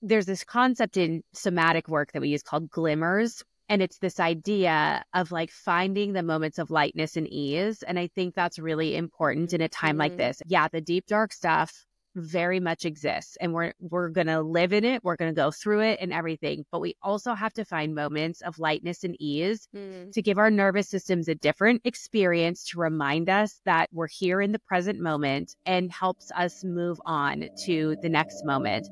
there's this concept in somatic work that we use called glimmers. And it's this idea of like finding the moments of lightness and ease. And I think that's really important in a time like this. Yeah, the deep, dark stuff very much exists, and we're going to live in it. We're going to go through it and everything. But we also have to find moments of lightness and ease to give our nervous systems a different experience, to remind us that we're here in the present moment, and helps us move on to the next moment.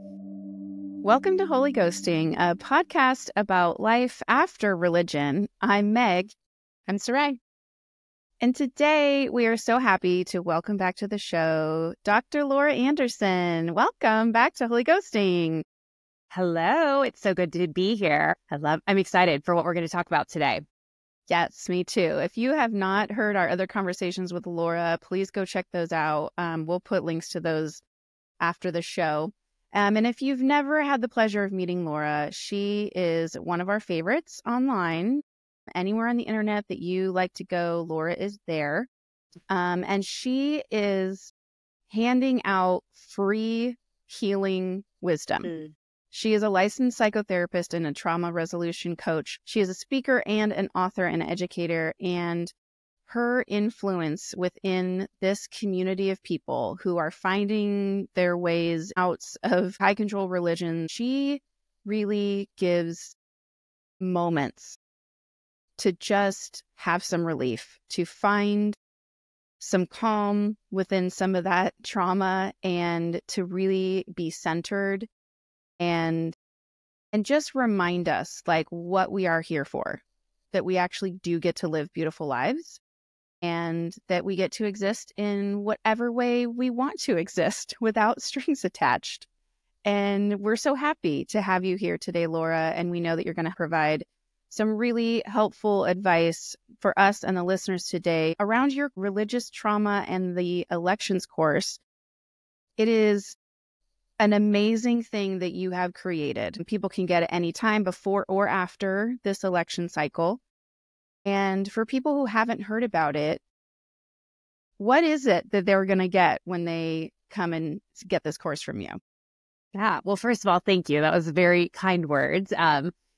Welcome to Holy Ghosting, a podcast about life after religion. I'm Meg. I'm Sarai. And today we are so happy to welcome back to the show Dr. Laura Anderson. Welcome back to Holy Ghosting. Hello. It's so good to be here. I'm excited for what we're going to talk about today. Yes, me too. If you have not heard our other conversations with Laura, please go check those out. We'll put links to those after the show. And if you've never had the pleasure of meeting Laura, she is one of our favorites online. Anywhere on the internet that you like to go, Laura is there. And she is handing out free healing wisdom. She is a licensed psychotherapist and a trauma resolution coach. She is a speaker and an author and educator. And her influence within this community of people who are finding their ways out of high control religion, she really gives moments to just have some relief, to find some calm within some of that trauma, and to really be centered and just remind us like what we are here for, that we actually do get to live beautiful lives, and that we get to exist in whatever way we want to exist without strings attached. And we're so happy to have you here today, Laura. And we know that you're going to provide some really helpful advice for us and the listeners today around your religious trauma and the elections course. It is an amazing thing that you have created. People can get it any time before or after this election cycle. And for people who haven't heard about it, what is it that they're going to get when they come and get this course from you? Yeah, well, first of all, thank you. That was very kind words.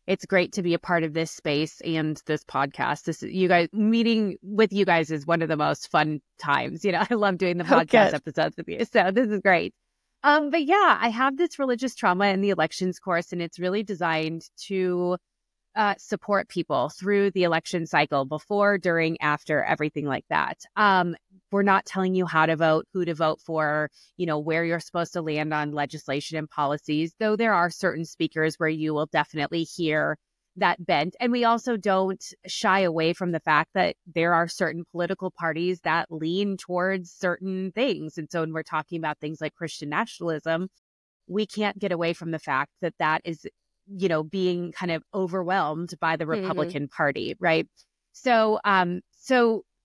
It's great to be a part of this space and this podcast. You guys, meeting with you guys is one of the most fun times. You know, I love doing the podcast episodes with you. So this is great. But yeah, I have this religious trauma in the elections course, and it's really designed to support people through the election cycle, before, during, after, everything like that. We're not telling you how to vote, who to vote for, you know, where you're supposed to land on legislation and policies, though there are certain speakers where you will definitely hear that bent. And we also don't shy away from the fact that there are certain political parties that lean towards certain things. And so when we're talking about things like Christian nationalism, we can't get away from the fact that that is, you know, being kind of overwhelmed by the Republican Party, right? So,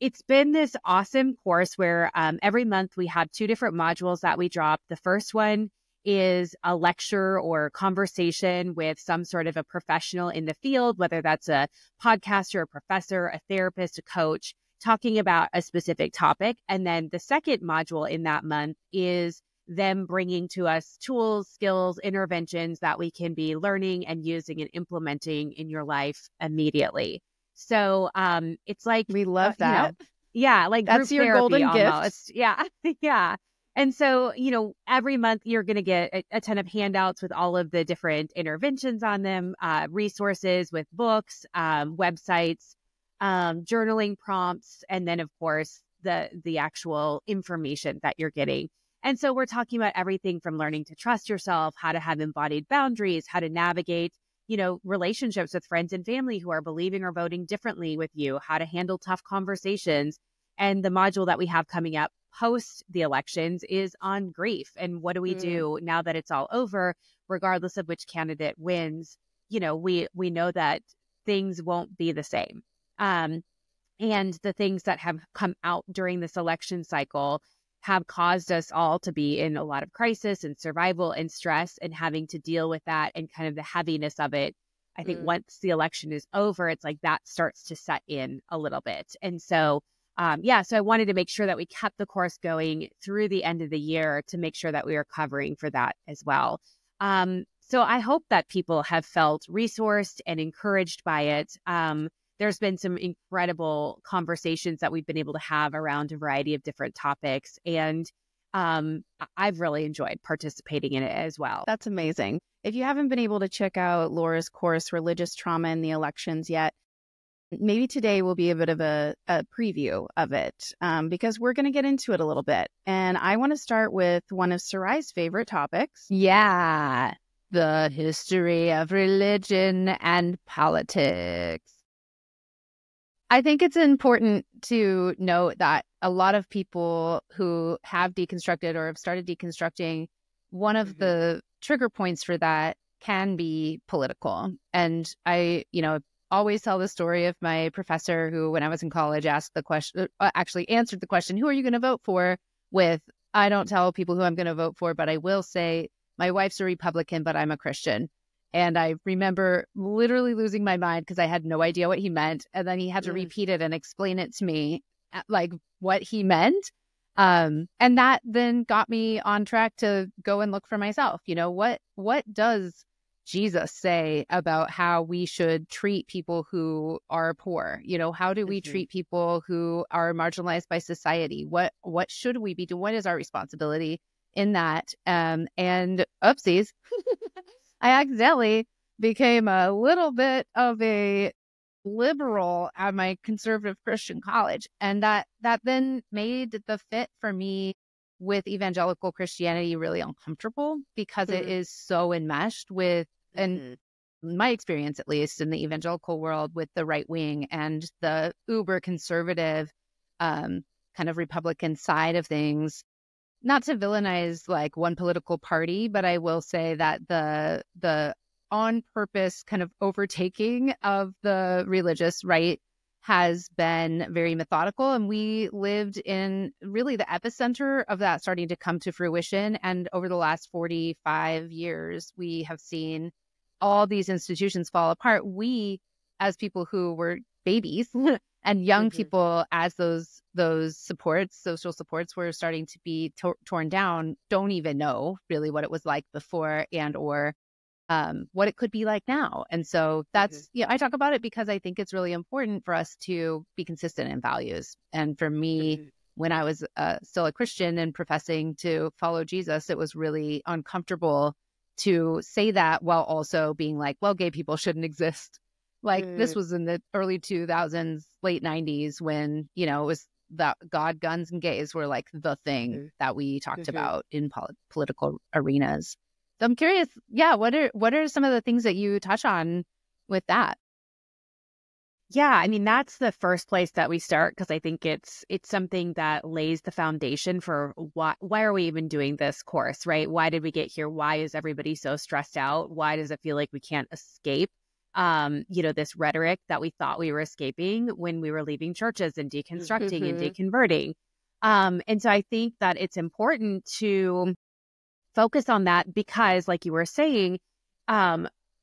it's been this awesome course where every month we have 2 different modules that we drop. The first one is a lecture or conversation with some sort of a professional in the field, whether that's a podcaster, a professor, a therapist, a coach, talking about a specific topic. And then the second module in that month is them bringing to us tools, skills, interventions that we can be learning and using and implementing in your life immediately. So it's like, we love that. You know, yeah, like that's group your golden almost. gift. Yeah. Yeah. And so, you know, every month you're going to get a ton of handouts with all of the different interventions on them, resources with books, websites, journaling prompts, and then, of course, the actual information that you're getting. And so we're talking about everything from learning to trust yourself, how to have embodied boundaries, how to navigate, you know, relationships with friends and family who are believing or voting differently with you, how to handle tough conversations. And the module that we have coming up post the elections is on grief. And what do we do now that it's all over, regardless of which candidate wins? You know, we know that things won't be the same. And the things that have come out during this election cycle have caused us all to be in a lot of crisis and survival and stress, and having to deal with that and kind of the heaviness of it. I think once the election is over, it's like that starts to set in a little bit. And so, so I wanted to make sure that we kept the course going through the end of the year to make sure that we are covering for that as well. So I hope that people have felt resourced and encouraged by it. There's been some incredible conversations that we've been able to have around a variety of different topics. And I've really enjoyed participating in it as well. That's amazing. If you haven't been able to check out Laura's course, Religious Trauma in the Elections, yet, maybe today will be a bit of a preview of it, because we're going to get into it a little bit. And I want to start with one of Sarai's favorite topics. Yeah, the history of religion and politics. I think it's important to note that a lot of people who have deconstructed or have started deconstructing, one of the trigger points for that can be political. And I, always tell the story of my professor who, when I was in college, asked the question, actually answered the question, who are you going to vote for? With, I don't tell people who I'm going to vote for, but I will say my wife's a Republican, but I'm a Christian. And I remember literally losing my mind because I had no idea what he meant. And then he had to repeat it and explain it to me, like what he meant. And that then got me on track to go and look for myself. What does Jesus say about how we should treat people who are poor? How do we treat people who are marginalized by society? What should we be doing? What is our responsibility in that? And oopsies. I accidentally became a little bit of a liberal at my conservative Christian college. And that then made the fit for me with evangelical Christianity really uncomfortable because it is so enmeshed with, and my experience, at least in the evangelical world, with the right wing and the uber conservative kind of Republican side of things. Not to villainize like one political party, but I will say that the on purpose kind of overtaking of the religious right has been very methodical. And we lived in really the epicenter of that starting to come to fruition. And over the last 45 years, we have seen all these institutions fall apart. We, as people who were babies and young people, as those supports, social supports, were starting to be torn down, don't even know really what it was like before and or what it could be like now. And so that's, I talk about it because I think it's really important for us to be consistent in values. And for me, when I was still a Christian and professing to follow Jesus, it was really uncomfortable to say that while also being like, well, gay people shouldn't exist. Like this was in the early 2000s, late 90s, when, it was that God, guns, and gays were like the thing that we talked about in political arenas. So I'm curious, what are some of the things that you touch on with that? Yeah, I mean, that's the first place that we start, because I think it's something that lays the foundation for why are we even doing this course, right? Why did we get here? Why is everybody so stressed out? Why does it feel like we can't escape this rhetoric that we thought we were escaping when we were leaving churches and deconstructing and deconverting? And so I think that it's important to focus on that because, like you were saying,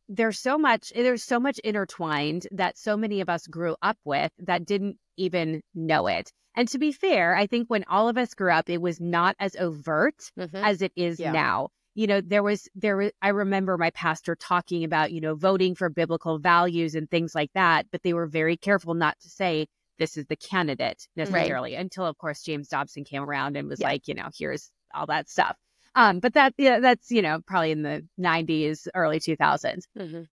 there's so much intertwined that so many of us grew up with that didn't even know it. And to be fair, I think when all of us grew up, it was not as overt as it is now. I remember my pastor talking about, voting for biblical values and things like that, but they were very careful not to say this is the candidate necessarily until, of course, James Dobson came around and was like, here's all that stuff. But that's, probably in the 90s, early 2000s.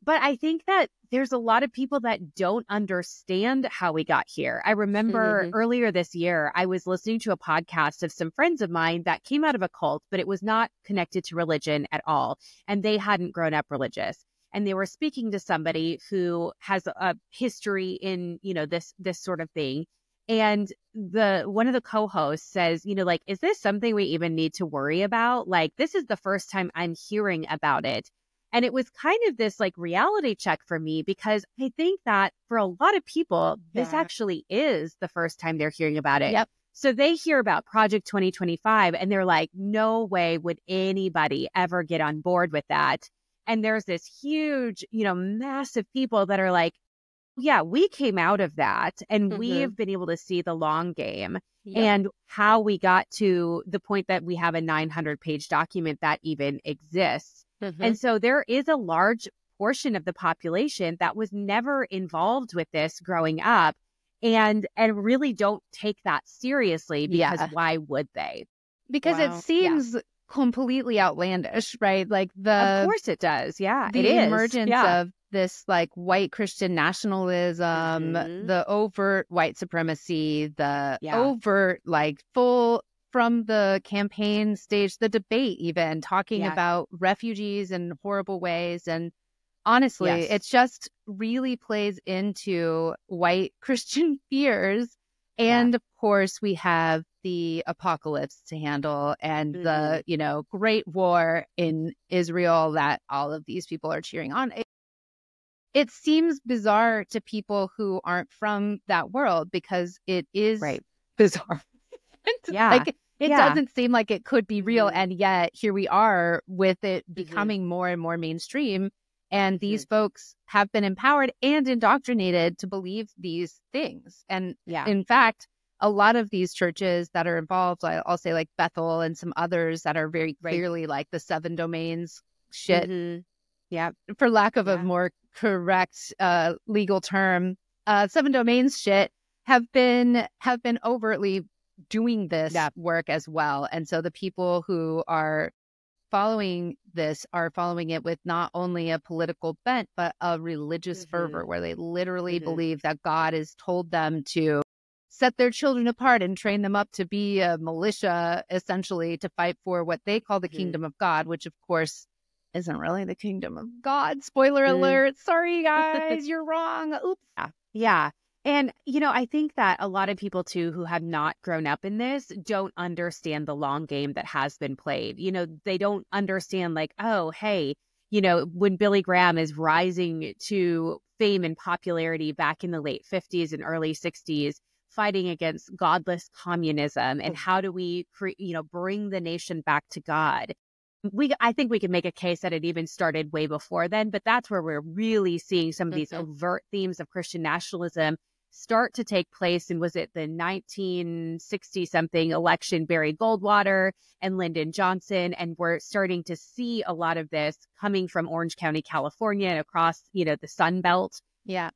But I think that there's a lot of people that don't understand how we got here. I remember earlier this year, I was listening to a podcast of some friends of mine that came out of a cult, but it was not connected to religion at all. And they hadn't grown up religious. And they were speaking to somebody who has a history in, this sort of thing. And one of the co-hosts says, is this something we even need to worry about? Like, this is the first time I'm hearing about it. And it was kind of this like reality check for me, because I think that for a lot of people, this actually is the first time they're hearing about it. Yep. So they hear about Project 2025 and they're like, no way would anybody ever get on board with that. And there's this huge, massive people that are like, yeah, we came out of that and we have been able to see the long game and how we got to the point that we have a 900-page document that even exists. And so there is a large portion of the population that was never involved with this growing up and really don't take that seriously because why would they? Because it seems completely outlandish, right? Like of course it does. Yeah, the it is. emergence of this like white Christian nationalism, the overt white supremacy, the overt like full from the campaign stage, the debate even talking about refugees in horrible ways. And honestly, it just really plays into white Christian fears. And of course, we have the apocalypse to handle and the, great war in Israel that all of these people are cheering on. It seems bizarre to people who aren't from that world because it is bizarre. Like, it doesn't seem like it could be real. And yet here we are with it becoming more and more mainstream. And these folks have been empowered and indoctrinated to believe these things. And in fact, a lot of these churches that are involved, I'll say like Bethel and some others that are very clearly like the seven domains shit. For lack of a more correct legal term, seven domains shit have been overtly doing this work as well. And so the people who are following this are following it with not only a political bent, but a religious fervor where they literally believe that God has told them to set their children apart and train them up to be a militia, essentially, to fight for what they call the kingdom of God, which, of course, isn't really the kingdom of God. Spoiler alert. Sorry, guys, you're wrong. Oops. Yeah. And, I think that a lot of people, too, who have not grown up in this don't understand the long game that has been played. They don't understand like, oh, hey, when Billy Graham is rising to fame and popularity back in the late 50s and early 60s, fighting against godless communism and how do we, bring the nation back to God. I think we can make a case that it even started way before then, but that's where we're really seeing some of these overt themes of Christian nationalism start to take place. And was it the 1960-something election, Barry Goldwater and Lyndon Johnson? And we're starting to see a lot of this coming from Orange County, California, and across, the Sun Belt. Yeah.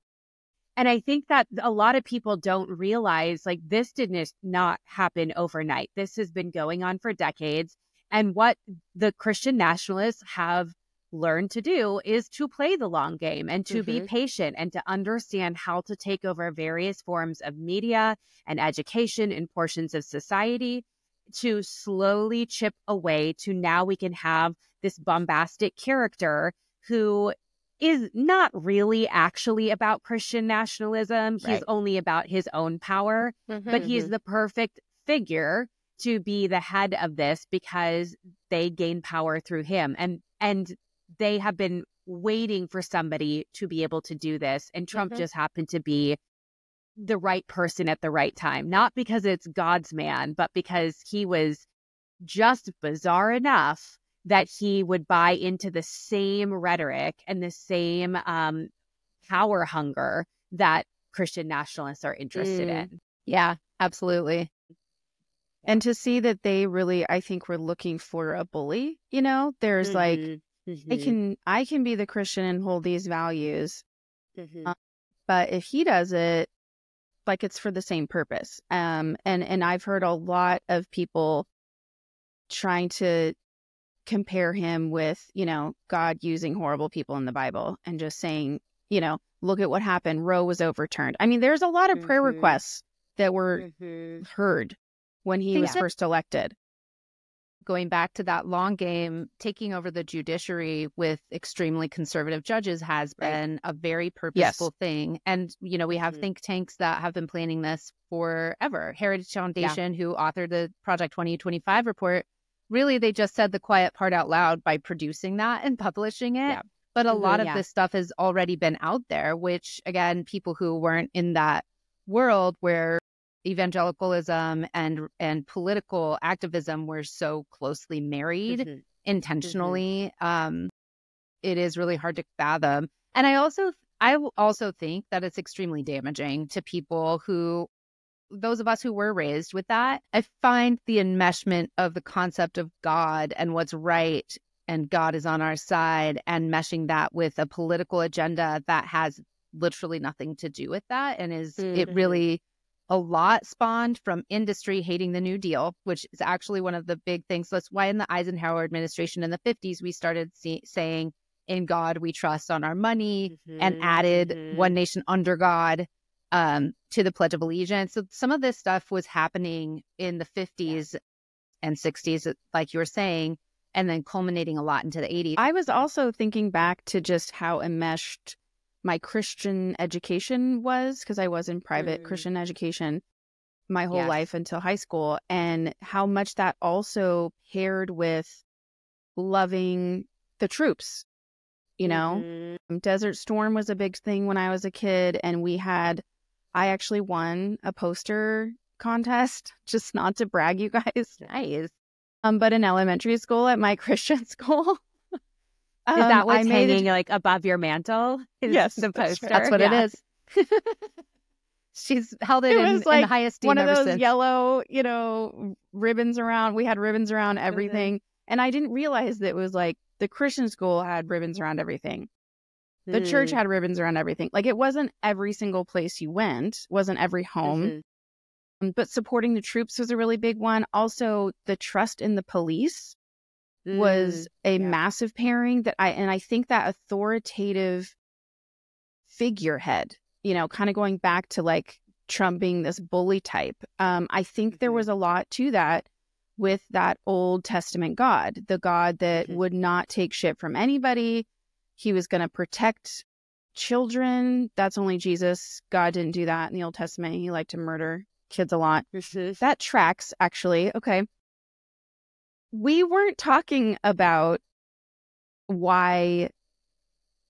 And I think that a lot of people don't realize, like, this did not happen overnight. This has been going on for decades. And what the Christian nationalists have learned to do is to play the long game and to be patient and to understand how to take over various forms of media and education and portions of society to slowly chip away to now we can have this bombastic character who is not really actually about Christian nationalism. He's only about his own power, but he's the perfect figure to be the head of this because they gain power through him. And they have been waiting for somebody to be able to do this. And Trump just happened to be the right person at the right time, not because it's God's man, but because he was just bizarre enough that he would buy into the same rhetoric and the same power hunger that Christian nationalists are interested in. Yeah, absolutely. And to see that they really, I think, were looking for a bully, there's like, I can be the Christian and hold these values. But if he does it, like it's for the same purpose. And I've heard a lot of people trying to compare him with, God using horrible people in the Bible and just saying, look at what happened. Roe was overturned. I mean, there's a lot of prayer requests that were heard when he was first elected. Going back to that long game, taking over the judiciary with extremely conservative judges has been a very purposeful thing. And, we have think tanks that have been planning this forever. Heritage Foundation, who authored the Project 2025 report, really, they just said the quiet part out loud by producing that and publishing it. But a lot of this stuff has already been out there, which, again, people who weren't in that world where evangelicalism and political activism were so closely married intentionally, it is really hard to fathom. And I also think that it's extremely damaging to people who, those of us who were raised with that. I find the enmeshment of the concept of God and what's right and God is on our side, and meshing that with a political agenda that has literally nothing to do with that. And it really a lot spawned from industry hating the New Deal, which is actually one of the big things. That's why in the Eisenhower administration in the 50s, we started saying, in God we trust on our money, and added one nation under God to the Pledge of Allegiance. So some of this stuff was happening in the 50s and 60s, like you were saying, and then culminating a lot into the 80s. I was also thinking back to just how enmeshed my Christian education was, because I was in private Christian education my whole life until high school, and how much that also paired with loving the troops. You know, Desert Storm was a big thing when I was a kid, and I actually won a poster contest, just not to brag, you guys. Nice. But in elementary school at my Christian school. Is that what's hanging like above your mantle? Yes, the poster. That's what it is. She's held it in the highest esteem. One of those since. Yellow, ribbons around. We had ribbons around everything. And I didn't realize that it was like the Christian school had ribbons around everything. The church had ribbons around everything. Like, it wasn't every single place you went, wasn't every home. But supporting the troops was a really big one. Also, the trust in the police was a massive pairing I think that authoritative figurehead, kind of going back to like Trump being this bully type. I think there was a lot to that with that Old Testament God, the God that would not take shit from anybody. He was going to protect children. That's only Jesus. God didn't do that in the Old Testament. He liked to murder kids a lot. That tracks, actually. Okay. We weren't talking about why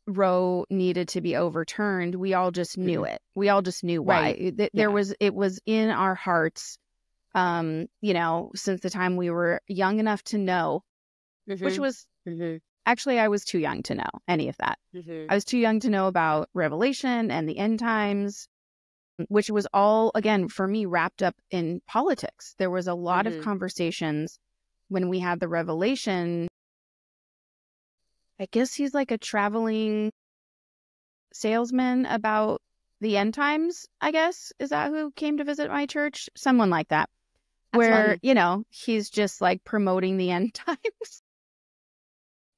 Roe needed to be overturned. We all just knew it. We all just knew why. It was in our hearts, since the time we were young enough to know, which was actually, I was too young to know any of that. I was too young to know about Revelation and the end times, which was all, again, for me, wrapped up in politics. There was a lot of conversations when we had the Revelation. I guess he's like a traveling salesman about the end times, I guess. Is that who came to visit my church? Someone like that. That's where, funny. He's just like promoting the end times.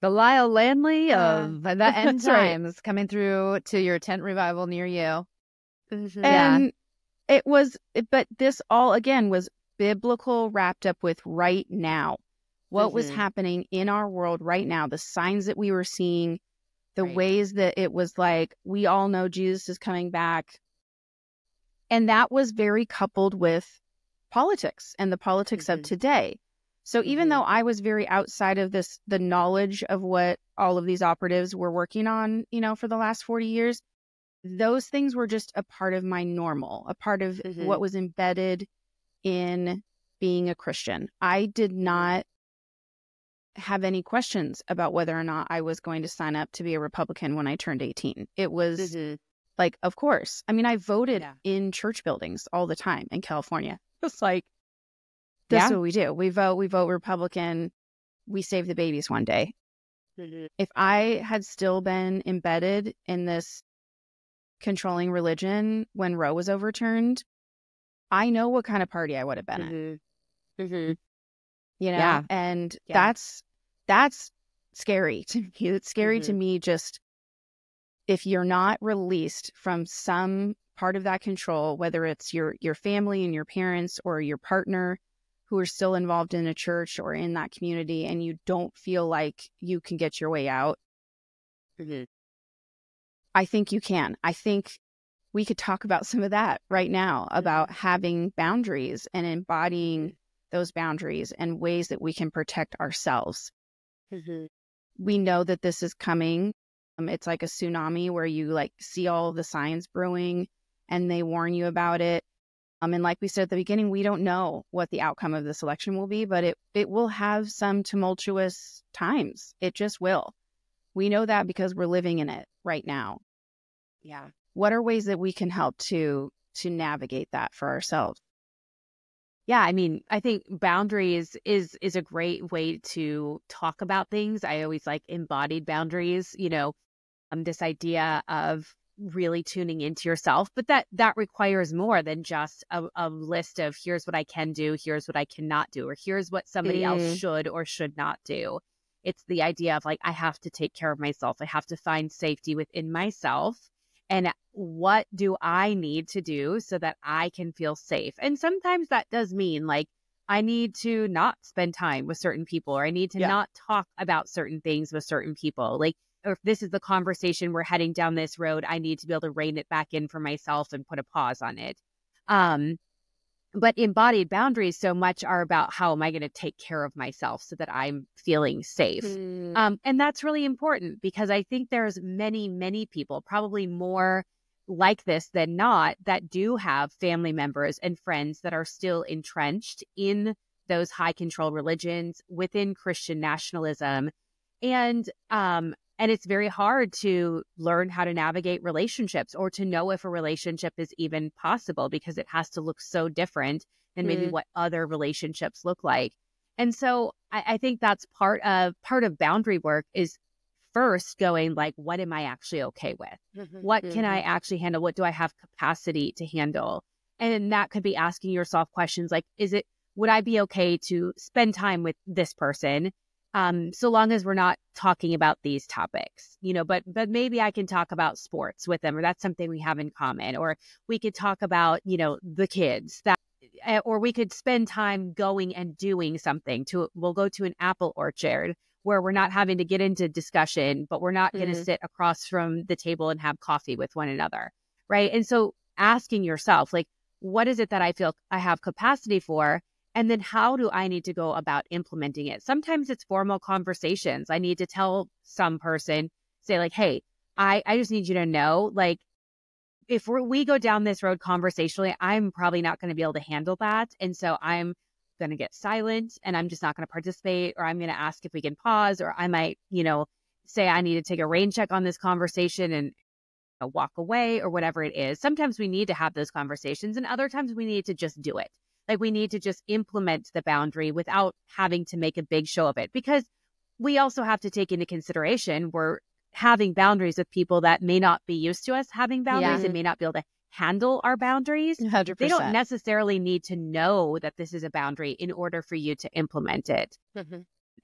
The Lyle Landley of the end times coming through to your tent revival near you. And it was, but this all, again, was biblical, wrapped up with right now. What was happening in our world right now, the signs that we were seeing, the ways that it was like, we all know Jesus is coming back. And that was very coupled with politics and the politics of today. So even though I was very outside of this, the knowledge of what all of these operatives were working on, for the last 40 years, those things were just a part of my normal, a part of what was embedded in being a Christian. I did not have any questions about whether or not I was going to sign up to be a Republican when I turned 18. It was like, of course. I mean, I voted in church buildings all the time in California. It's like, this is what we do. We vote Republican. We save the babies one day. If I had still been embedded in this controlling religion when Roe was overturned, I know what kind of party I would have been in. And that's scary to me. It's scary to me, just if you're not released from some part of that control, whether it's your family and your parents or your partner who are still involved in a church or in that community, and you don't feel like you can get your way out. I think you can. I think we could talk about some of that right now, about having boundaries and embodying those boundaries and ways that we can protect ourselves. We know that this is coming. It's like a tsunami where you like see all of the signs brewing and they warn you about it. And like we said at the beginning, we don't know what the outcome of this election will be, but it will have some tumultuous times. It just will. We know that because we're living in it right now. What are ways that we can help to navigate that for ourselves? Yeah, I mean, I think boundaries is a great way to talk about things. I always like embodied boundaries, this idea of really tuning into yourself, but that requires more than just a list of here's what I can do, here's what I cannot do, or here's what somebody else should or should not do. It's the idea of like, I have to take care of myself. I have to find safety within myself. And what do I need to do so that I can feel safe? And sometimes that does mean like, I need to not spend time with certain people, or I need to not talk about certain things with certain people. Like, or if this is the conversation, we're heading down this road, I need to be able to rein it back in for myself and put a pause on it. But embodied boundaries so much are about how am I going to take care of myself so that I'm feeling safe. And that's really important because I think there's many, many people, probably more like this than not, that do have family members and friends that are still entrenched in those high control religions within Christian nationalism. And it's very hard to learn how to navigate relationships or to know if a relationship is even possible because it has to look so different than maybe what other relationships look like. And so I think that's part of boundary work is first going like, what am I actually okay with? What can I actually handle? What do I have capacity to handle? And that could be asking yourself questions like, would I be okay to spend time with this person? So long as we're not talking about these topics, but maybe I can talk about sports with them, or that's something we have in common, or we could talk about, the kids or we could spend time going and doing something we'll go to an apple orchard where we're not having to get into discussion, but we're not going to sit across from the table and have coffee with one another. Right. And so asking yourself, like, what is it that I feel I have capacity for? And then how do I need to go about implementing it? Sometimes it's formal conversations. I need to tell some person, say like, hey, I just need you to know, like, if we go down this road conversationally, I'm probably not going to be able to handle that. And so I'm going to get silent and I'm just not going to participate, or I'm going to ask if we can pause, or I might, say I need to take a rain check on this conversation and walk away or whatever it is. Sometimes we need to have those conversations and other times we need to just do it. Like we need to just implement the boundary without having to make a big show of it, because we also have to take into consideration we're having boundaries with people that may not be used to us having boundaries and may not be able to handle our boundaries. 100%. They don't necessarily need to know that this is a boundary in order for you to implement it.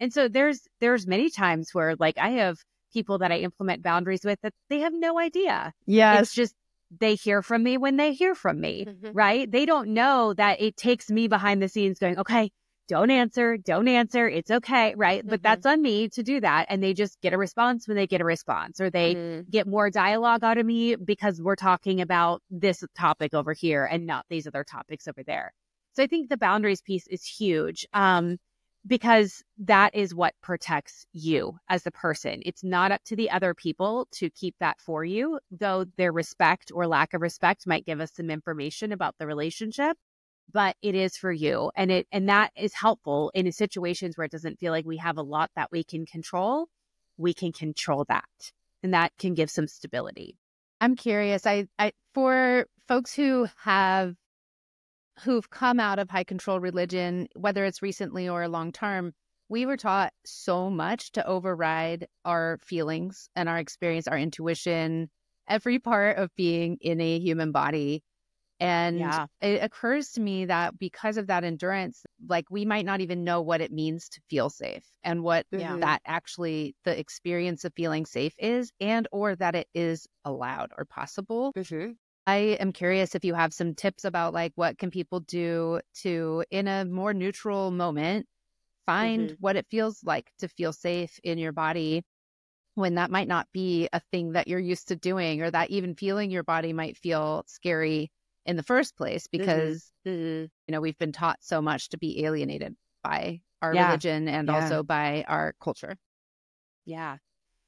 And so there's many times where like I have people that I implement boundaries with that they have no idea. Yes. It's just they hear from me when they hear from me, right? They don't know that it takes me behind the scenes going, okay, don't answer. It's okay, right? But that's on me to do that. And they just get a response when they get a response, or they get more dialogue out of me because we're talking about this topic over here and not these other topics over there. So I think the boundaries piece is huge. Because that is what protects you as a person. It's not up to the other people to keep that for you, though their respect or lack of respect might give us some information about the relationship, but it is for you. And that is helpful in situations where it doesn't feel like we have a lot that we can control. We can control that, and that can give some stability. I'm curious, I for folks who've come out of high control religion, whether it's recently or long term, we were taught so much to override our feelings and our experience, our intuition, every part of being in a human body. And it occurs to me that because of that endurance, like we might not even know what it means to feel safe and what that actually the experience of feeling safe is, and or that it is allowed or possible. I am curious if you have some tips about like what can people do to, in a more neutral moment, find what it feels like to feel safe in your body when that might not be a thing that you're used to doing, or that even feeling your body might feel scary in the first place because, we've been taught so much to be alienated by our religion and also by our culture.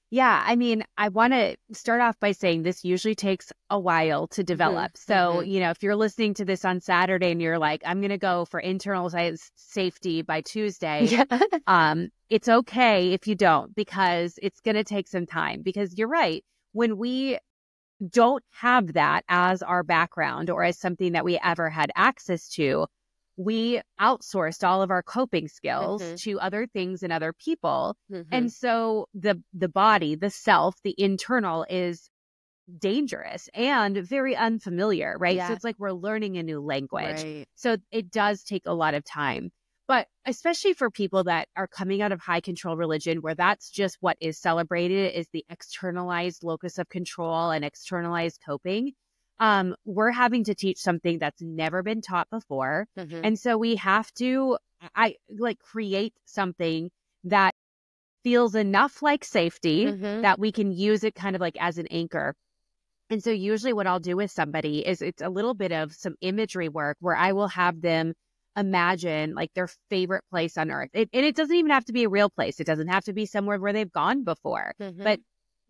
Yeah, I mean, I want to start off by saying this usually takes a while to develop. So, if you're listening to this on Saturday and you're like, I'm going to go for internal safety by Tuesday, it's okay if you don't, because it's going to take some time. Because you're right, when we don't have that as our background or as something that we ever had access to, we outsourced all of our coping skills to other things and other people. And so the body, the self, the internal is dangerous and very unfamiliar, right? So it's like we're learning a new language. Right. So it does take a lot of time. But especially for people that are coming out of high control religion, where that's just what is celebrated, is the externalized locus of control and externalized coping. We're having to teach something that's never been taught before. And so we have to create something that feels enough like safety that we can use it kind of like as an anchor. And so usually what I'll do with somebody is it's a little bit of some imagery work where I will have them imagine like their favorite place on earth. And it doesn't even have to be a real place. It doesn't have to be somewhere where they've gone before. But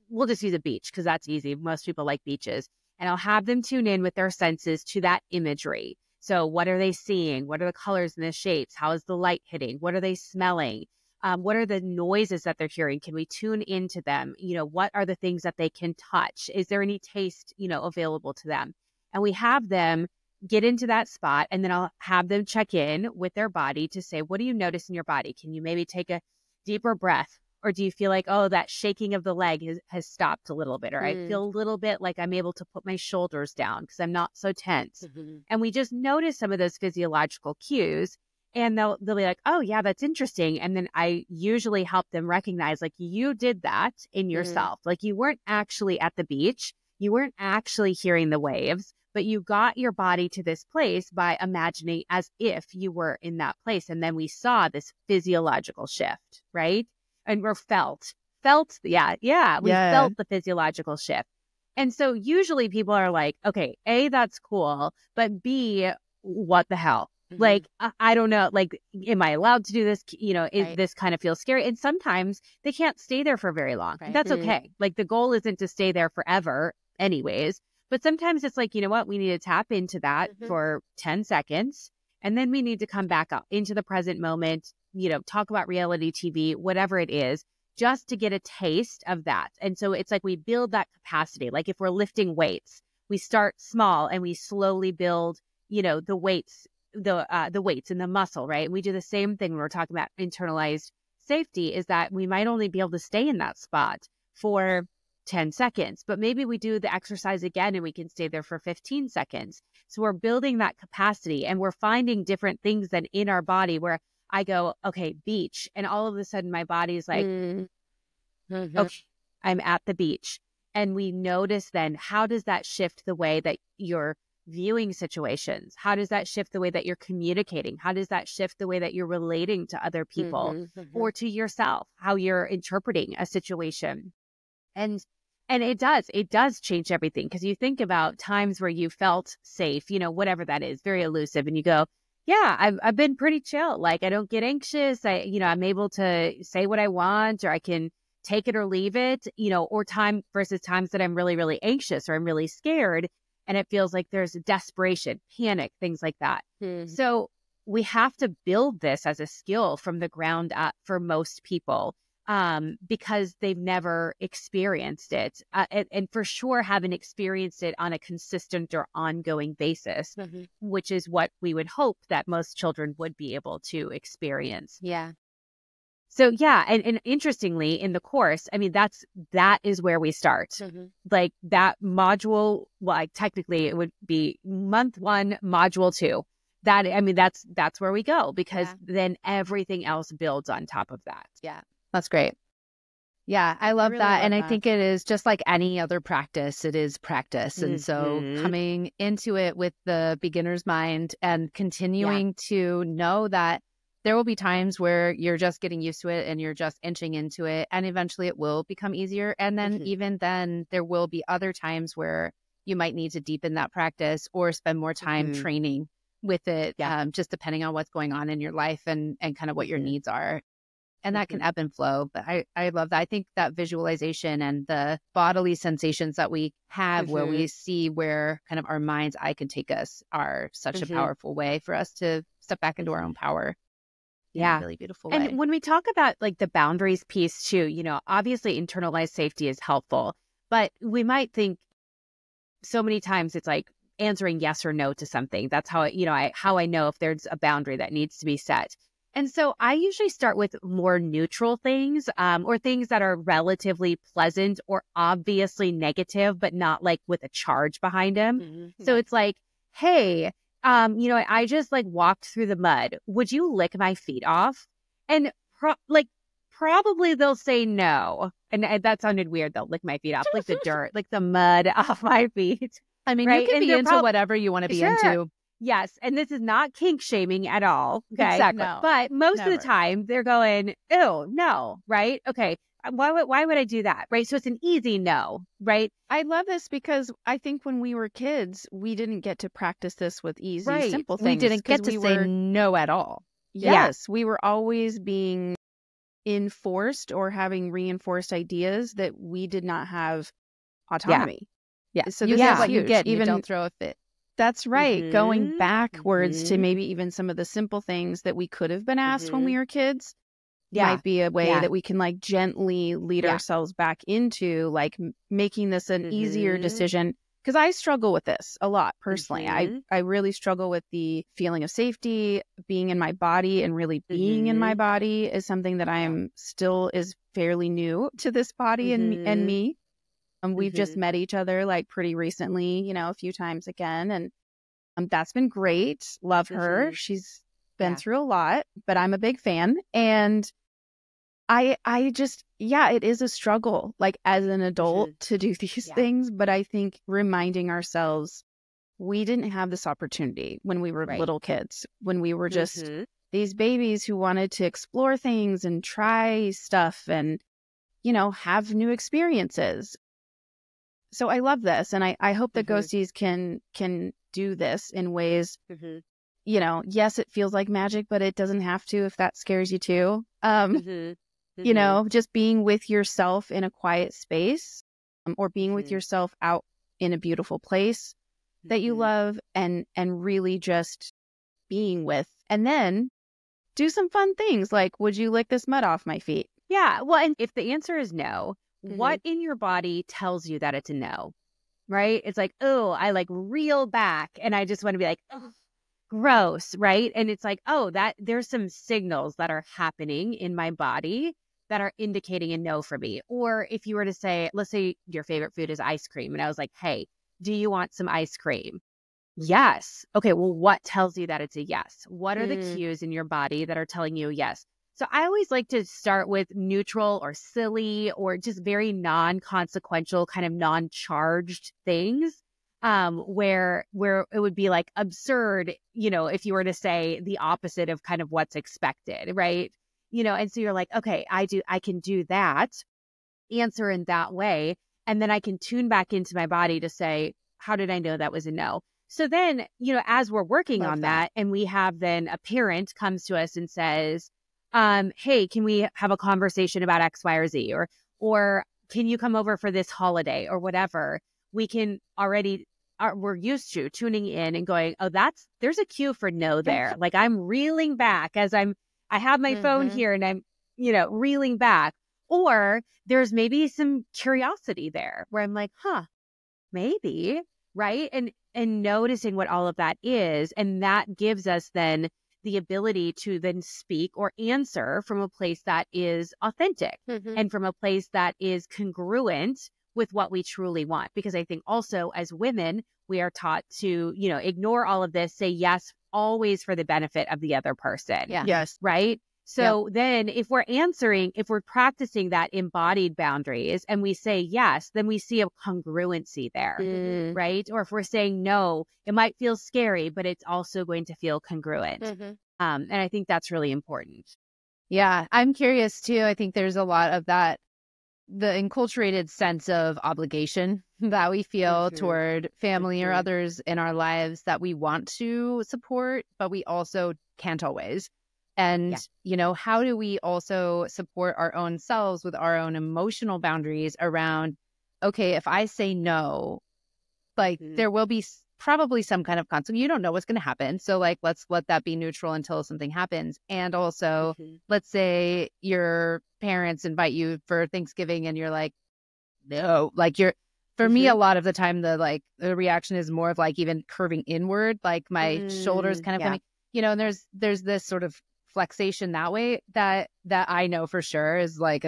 we'll just use a beach because that's easy. Most people like beaches. And I'll have them tune in with their senses to that imagery. So what are they seeing? What are the colors and the shapes? How is the light hitting? What are they smelling? What are the noises that they're hearing? Can we tune into them? What are the things that they can touch? Is there any taste, available to them? And we have them get into that spot, and then I'll have them check in with their body to say, what do you notice in your body? Can you maybe take a deeper breath? Or do you feel like, oh, that shaking of the leg has stopped a little bit? Or I feel a little bit like I'm able to put my shoulders down because I'm not so tense. And we just notice some of those physiological cues. And they'll be like, oh, yeah, that's interesting. And then I usually help them recognize, like, you did that in yourself. Like, you weren't actually at the beach. You weren't actually hearing the waves, but you got your body to this place by imagining as if you were in that place. And then we saw this physiological shift, right? And we felt, we felt the physiological shift. And so usually people are like, okay, A, that's cool, but B, what the hell? Like, I don't know, like, am I allowed to do this? This kind of feels scary. And sometimes they can't stay there for very long. That's okay. Like, the goal isn't to stay there forever anyways. But sometimes it's like, you know what? We need to tap into that for 10 seconds. And then we need to come back up into the present moment, talk about reality TV, whatever it is, just to get a taste of that. And so it's like we build that capacity. Like if we're lifting weights, we start small and we slowly build, the weights and the muscle, right? We do the same thing when we're talking about internalized safety, is that we might only be able to stay in that spot for 10 seconds, but maybe we do the exercise again and we can stay there for 15 seconds. So we're building that capacity and we're finding different things then in our body where I go, okay, beach. And all of a sudden my body's like, okay, I'm at the beach. And we notice then, how does that shift the way that you're viewing situations? How does that shift the way that you're communicating? How does that shift the way that you're relating to other people or to yourself, how you're interpreting a situation? And it does change everything, because you think about times where you felt safe, whatever that is, very elusive, and you go, yeah, I've been pretty chill. Like, I don't get anxious. I'm able to say what I want, or I can take it or leave it, or time versus times that I'm really, really anxious or I'm really scared. And it feels like there's desperation, panic, things like that. So we have to build this as a skill from the ground up for most people, because they've never experienced it. And for sure haven't experienced it on a consistent or ongoing basis, which is what we would hope that most children would be able to experience. Yeah. So yeah, and interestingly, in the course, I mean, that is where we start. Like that module, well, technically it would be month 1, module 2. That's where we go, because then everything else builds on top of that. Yeah, that's great. Yeah, I love that. And I think it is just like any other practice, it is practice. And so coming into it with the beginner's mind and continuing to know that there will be times where you're just getting used to it and you're just inching into it, and eventually it will become easier. And then even then there will be other times where you might need to deepen that practice or spend more time training with it, just depending on what's going on in your life and kind of what your needs are. And that can ebb and flow. But I love that. I think that visualization and the bodily sensations that we have where we see where kind of our mind's eye can take us are such a powerful way for us to step back into our own power. Yeah. Really beautiful way. And when we talk about like the boundaries piece too, obviously internalized safety is helpful, but we might think so many times it's like, answering yes or no to something. That's how, how I know if there's a boundary that needs to be set. And so I usually start with more neutral things, or things that are relatively pleasant or obviously negative, but not like with a charge behind them. Mm-hmm. So it's like, hey, I just like walked through the mud. Would you lick my feet off? And probably they'll say no. And that sounded weird. They'll lick my feet off, like the dirt, like the mud off my feet. I mean, right? You can be into whatever you want to be into. Yes. And this is not kink shaming at all. Okay? Exactly. No, but most of the time they're going, ew, no. Right. Okay. Why would I do that? Right. So it's an easy no. Right. I love this because I think when we were kids, we didn't get to practice this with easy, simple things. We didn't get to say no at all. Yes. We were always being enforced or having reinforced ideas that we did not have autonomy. Yeah. So you this get is what huge. you get. Even You don't throw a fit. That's right. Mm-hmm. Going backwards Mm-hmm. to maybe even some of the simple things that we could have been asked when Mm-hmm. we were kids might be a way that we can like gently lead ourselves back into like making this an easier decision. Because I struggle with this a lot personally. I really struggle with the feeling of safety, being in my body, and really being in my body is something that I am still is fairly new to this body and me. We've just met each other like pretty recently, a few times again. And that's been great. Love her. She's been through a lot, but I'm a big fan. And I just, it is a struggle, like as an adult to do these things. But I think reminding ourselves, we didn't have this opportunity when we were little kids, when we were just these babies who wanted to explore things and try stuff and, have new experiences. So I love this. And I hope that ghosties can do this in ways, yes, it feels like magic, but it doesn't have to if that scares you too. Just being with yourself in a quiet space or being with yourself out in a beautiful place that you love and really just being with. And then do some fun things like, would you lick this mud off my feet? Yeah. Well, and if the answer is no, what in your body tells you that it's a no? Right? It's like, oh, I like reel back and I just want to be like, oh, gross. Right? And it's like, oh, that there's some signals that are happening in my body that are indicating a no for me. Or if you were to say, let's say your favorite food is ice cream. And I was like, hey, do you want some ice cream? Yes. Okay. Well, what tells you that it's a yes? What are the cues in your body that are telling you yes? So I always like to start with neutral or silly or just very non-consequential, kind of non-charged things, where it would be like absurd, if you were to say the opposite of kind of what's expected, right? And so you're like, okay, I can do that, answer in that way. And then I can tune back into my body to say, how did I know that was a no? So then, as we're working on that and we have then a parent comes to us and says, hey, can we have a conversation about X, Y, or Z? Or can you come over for this holiday or whatever? We can already, we're used to tuning in and going, oh, there's a cue for no there. Like I'm reeling back as I have my phone here and I'm, reeling back. Or there's maybe some curiosity there where I'm like, maybe, right? And noticing what all of that is. And that gives us then the ability to then speak or answer from a place that is authentic and from a place that is congruent with what we truly want. Because I think also as women, we are taught to, ignore all of this, say yes, always for the benefit of the other person. Yeah. Yes. Right. So then if we're practicing that embodied boundaries and we say yes, then we see a congruency there, right? Or if we're saying no, it might feel scary, but it's also going to feel congruent. And I think that's really important. Yeah, I'm curious too. I think there's a lot of that, the enculturated sense of obligation that we feel toward family or others in our lives that we want to support, but we also can't always. And, how do we also support our own selves with our own emotional boundaries around, okay, if I say no, like there will be probably some kind of consequence. You don't know what's going to happen. So like, let's let that be neutral until something happens. And also, let's say your parents invite you for Thanksgiving and you're like, no, like For me, a lot of the time, the reaction is more of like even curving inward, like my shoulders kind of coming, and there's this sort of flexation that way that I know for sure is like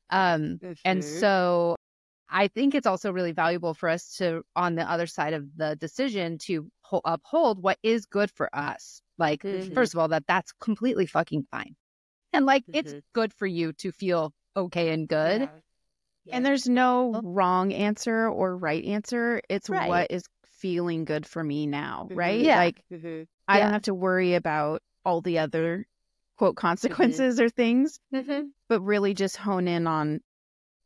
and so I think it's also really valuable for us to, on the other side of the decision, to uphold what is good for us. Like, first of all, that's completely fucking fine. And like, it's good for you to feel okay and good. Yeah. And there's no wrong answer or right answer. It's what is feeling good for me now, right? Yeah. Like, I don't have to worry about all the other, quote, consequences or things, but really just hone in on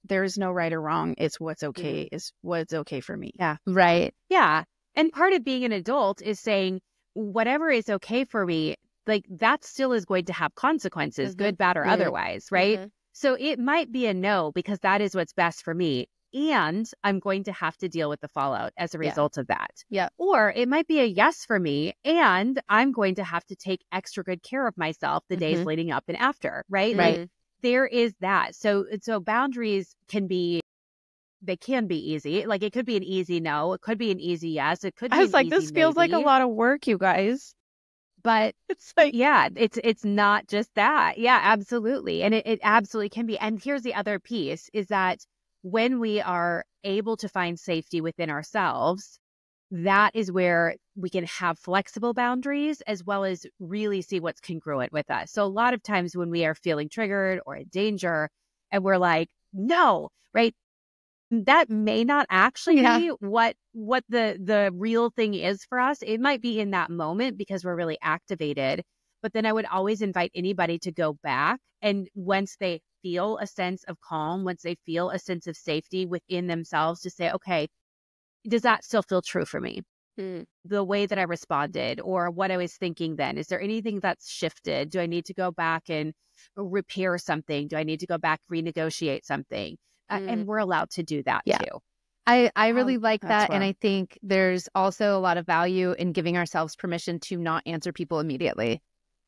there is no right or wrong. It's what's okay, is what's okay for me. Yeah. Right. Yeah. And part of being an adult is saying whatever is okay for me, like that still is going to have consequences, good, bad, or otherwise, right? So it might be a no because that is what's best for me. And I'm going to have to deal with the fallout as a result of that. Yeah. Or it might be a yes for me and I'm going to have to take extra good care of myself the days leading up and after, right? Like there is that. So boundaries can be easy. Like it could be an easy no. It could be an easy yes. It could be I was like, easy this feels like a lot of work, you guys. But it's like, yeah, it's not just that. Yeah, absolutely. And it absolutely can be. And here's the other piece is that when we are able to find safety within ourselves, that is where we can have flexible boundaries as well as really see what's congruent with us. So a lot of times when we are feeling triggered or in danger and we're like, no, right? That may not actually be what the real thing is for us. It might be in that moment because we're really activated. But then I would always invite anybody to go back. And once they feel a sense of calm, once they feel a sense of safety within themselves, to say, okay, does that still feel true for me? The way that I responded or what I was thinking then, is there anything that's shifted? Do I need to go back and repair something? Do I need to go back, renegotiate something? And we're allowed to do that too. I really like that. And I think there's also a lot of value in giving ourselves permission to not answer people immediately.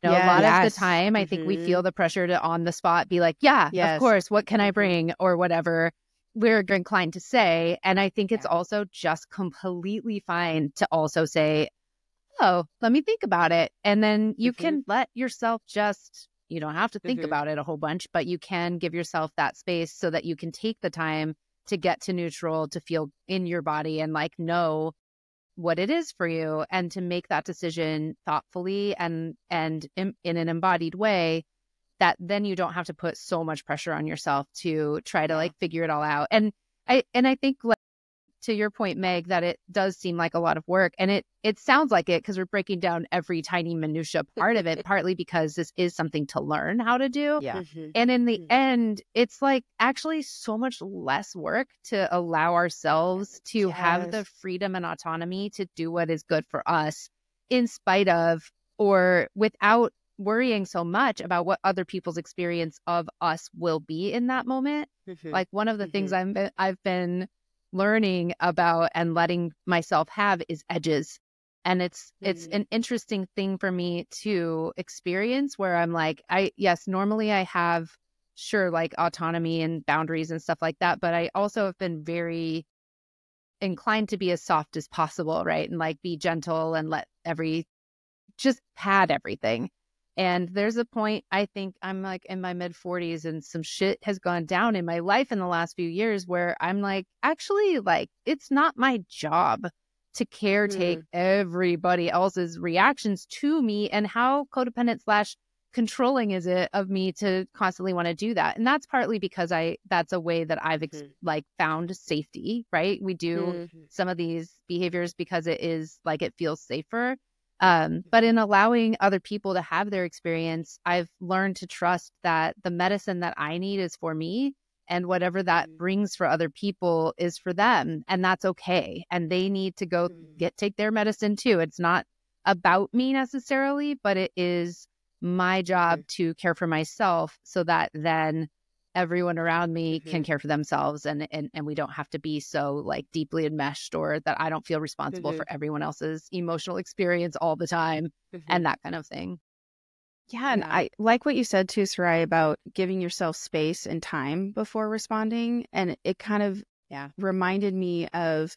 A lot of the time, I think we feel the pressure to on the spot be like, of course, what can I bring or whatever we're inclined to say. And I think it's also just completely fine to also say, oh, let me think about it. And then you can let yourself you don't have to think about it a whole bunch, but you can give yourself that space so that you can take the time to get to neutral, to feel in your body and like know what it is for you and to make that decision thoughtfully and in an embodied way that then you don't have to put so much pressure on yourself to try to like figure it all out. And I think like, to your point, Meg, that it does seem like a lot of work, and it sounds like it because we're breaking down every tiny minutia part of it, partly because this is something to learn how to do. And in the end, it's like actually so much less work to allow ourselves to have the freedom and autonomy to do what is good for us in spite of or without worrying so much about what other people's experience of us will be in that moment. Like one of the things I've been learning about and letting myself have is edges. And it's an interesting thing for me to experience where I'm like, normally I have like autonomy and boundaries and stuff like that. But I also have been very inclined to be as soft as possible, right? And like be gentle and just pad everything. And there's a point, I think I'm like in my mid 40s and some shit has gone down in my life in the last few years where I'm like, actually, like, it's not my job to caretake everybody else's reactions to me and how codependent / controlling is it of me to constantly want to do that. And that's partly because that's a way that I've like found safety, right? We do some of these behaviors because it is like, it feels safer. But in allowing other people to have their experience, I've learned to trust that the medicine that I need is for me and whatever that brings for other people is for them. And that's okay. And they need to go take their medicine too. It's not about me necessarily, but it is my job to care for myself so that then everyone around me can care for themselves and we don't have to be so like deeply enmeshed or that I don't feel responsible for everyone else's emotional experience all the time and that kind of thing. Yeah. And I like what you said too, Sarai, about giving yourself space and time before responding. And it kind of reminded me of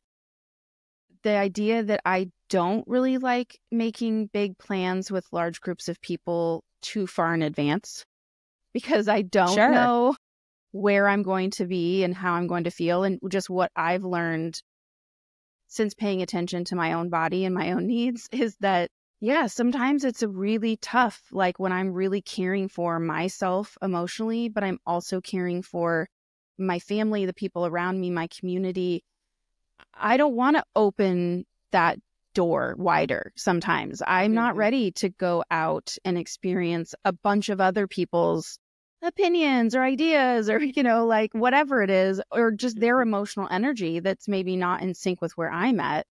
the idea that I don't really like making big plans with large groups of people too far in advance, because I don't know where I'm going to be and how I'm going to feel. And just what I've learned since paying attention to my own body and my own needs is that, sometimes it's a really tough, like when I'm really caring for myself emotionally, but I'm also caring for my family, the people around me, my community. I don't want to open that door wider sometimes. I'm not ready to go out and experience a bunch of other people's opinions or ideas or, like whatever it is, or just their emotional energy that's maybe not in sync with where I'm at.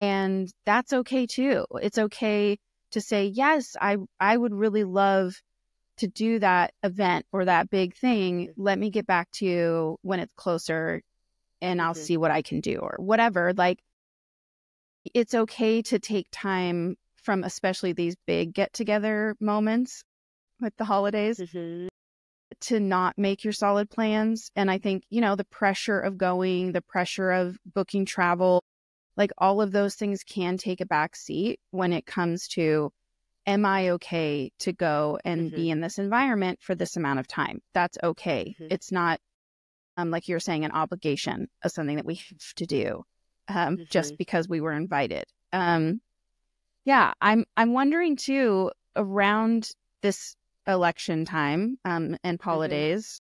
And that's okay too. It's okay to say, yes, I would really love to do that event or that big thing. Let me get back to you when it's closer and I'll see what I can do or whatever. Like, it's okay to take time from especially these big get-together moments with the holidays to not make your solid plans. And I think, the pressure of going, the pressure of booking travel, like all of those things can take a back seat when it comes to, am I okay to go and be in this environment for this amount of time? That's okay. It's not, like you're saying, an obligation of something that we have to do just because we were invited. I'm wondering too, around this election time and holidays,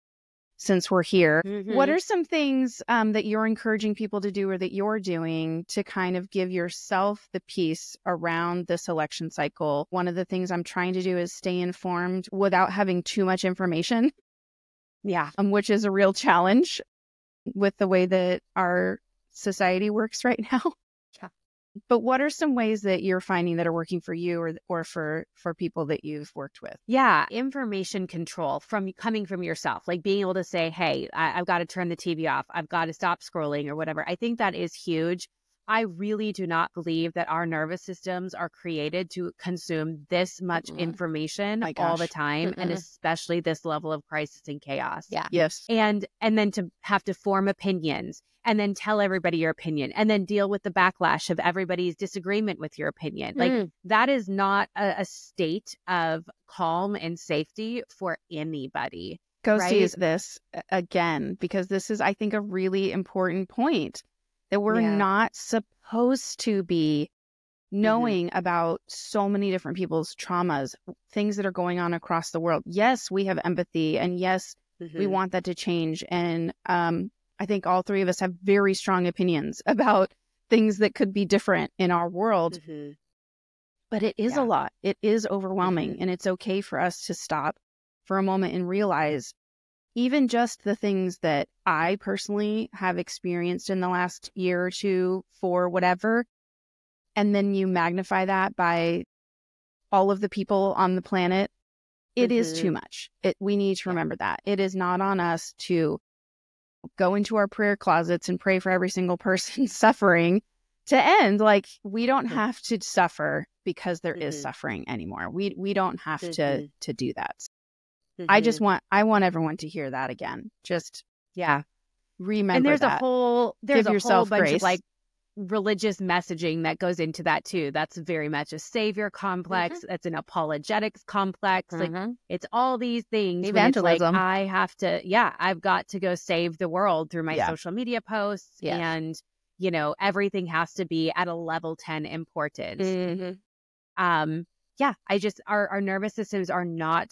since we're here, what are some things that you're encouraging people to do or that you're doing to kind of give yourself the peace around this election cycle? One of the things I'm trying to do is stay informed without having too much information. Which is a real challenge with the way that our society works right now. But what are some ways that you're finding that are working for you or for people that you've worked with? Information control coming from yourself, like being able to say, hey, I've got to turn the TV off. I've got to stop scrolling or whatever. I think that is huge. I really do not believe that our nervous systems are created to consume this much information all the time, and especially this level of crisis and chaos. And then to have to form opinions and then tell everybody your opinion and then deal with the backlash of everybody's disagreement with your opinion. Like that is not a state of calm and safety for anybody. Go seize this again, because this is, I think, a really important point. That we're not supposed to be knowing about so many different people's traumas, things that are going on across the world. Yes, we have empathy, and yes, we want that to change. And I think all three of us have very strong opinions about things that could be different in our world. But it is a lot. It is overwhelming, and it's okay for us to stop for a moment and realize even just the things that I personally have experienced in the last year or two for whatever, and then you magnify that by all of the people on the planet, it is too much. We need to remember that. It is not on us to go into our prayer closets and pray for every single person suffering to end. Like, we don't have to suffer because there is suffering anymore. We don't have to do that. I want everyone to hear that again. Just remember and there's that. a whole bunch grace. of like religious messaging that goes into that too. That's very much a savior complex. That's an apologetics complex. Like it's all these things. Evangelism. Like, I've got to go save the world through my social media posts, and everything has to be at a level 10 importance. Our nervous systems are not.